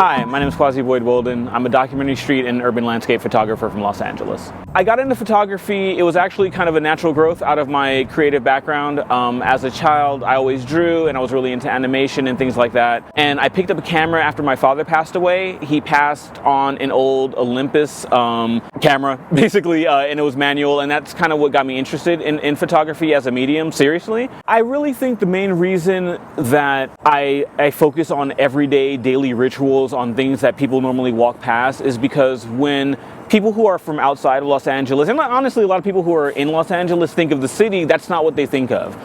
Hi, my name is Quasi Boyd Wilden. I'm a documentary street and urban landscape photographer from Los Angeles. I got into photography. It was actually kind of a natural growth out of my creative background. As a child, I always drew and I was really into animation and things like that. And I picked up a camera after my father passed away. He passed on an old Olympus camera, basically, and it was manual. And that's kind of what got me interested in photography as a medium, seriously. I really think the main reason that I focus on everyday, daily rituals, on things that people normally walk past, is because when people who are from outside of Los Angeles, and honestly a lot of people who are in Los Angeles think of the city, that's not what they think of.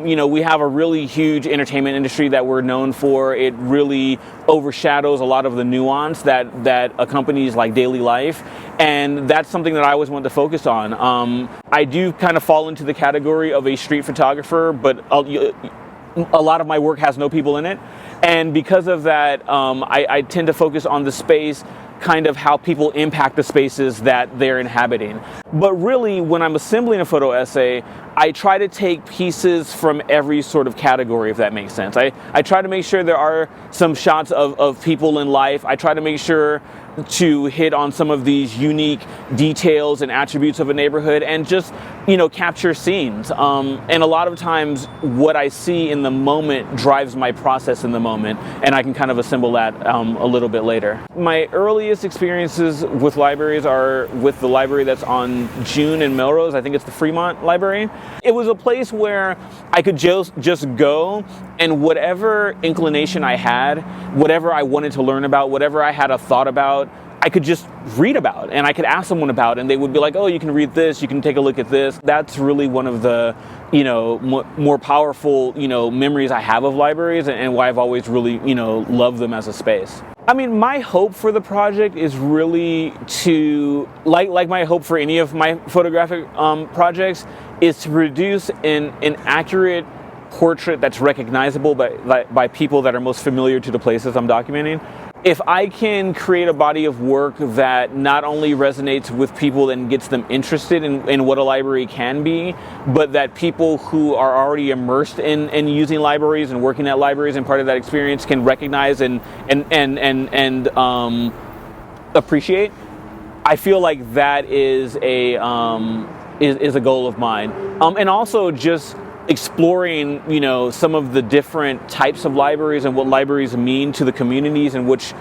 We have a really huge entertainment industry that we're known for. It really overshadows a lot of the nuance that accompanies like daily life, and that's something that I always want to focus on. I do kind of fall into the category of a street photographer, but a lot of my work has no people in it, and because of that, I tend to focus on the space, kind of how people impact the spaces that they're inhabiting. But really, when I'm assembling a photo essay, I try to take pieces from every sort of category, if that makes sense. I try to make sure there are some shots of people in life. I try to make sure to hit on some of these unique details and attributes of a neighborhood and just, capture scenes. And a lot of times what I see in the moment drives my process in the moment, and I can kind of assemble that a little bit later. My earliest experiences with libraries are with the library that's on June and Melrose. I think it's the Fremont Library. It was a place where I could just go, and whatever inclination I had, whatever I wanted to learn about, whatever I had a thought about, I could just read about, and I could ask someone about, and they would be like, oh, you can read this, you can take a look at this. That's really one of the, more powerful, memories I have of libraries, and why I've always really, loved them as a space. I mean, my hope for the project is really to, like my hope for any of my photographic projects, is to produce an accurate portrait that's recognizable by people that are most familiar to the places I'm documenting. If I can create a body of work that not only resonates with people and gets them interested in what a library can be, but that people who are already immersed in using libraries and working at libraries and part of that experience can recognize and appreciate, I feel like that is a goal of mine. And also just exploring, some of the different types of libraries and what libraries mean to the communities in which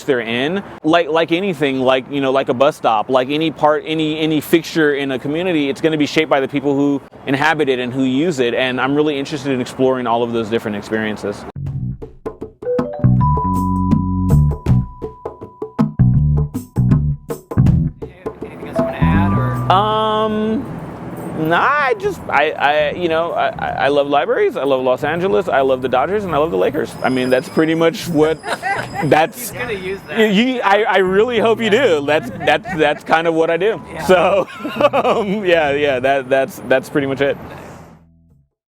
they're in. Like anything, like a bus stop, like any fixture in a community, it's going to be shaped by the people who inhabit it and who use it. And I'm really interested in exploring all of those different experiences. Anything else you want to add, or? Nah, I love libraries. I love Los Angeles. I love the Dodgers, and I love the Lakers. I mean, that's pretty much what. That's. He's gonna use that. I really hope you do. That's kind of what I do. Yeah. So, that's pretty much it.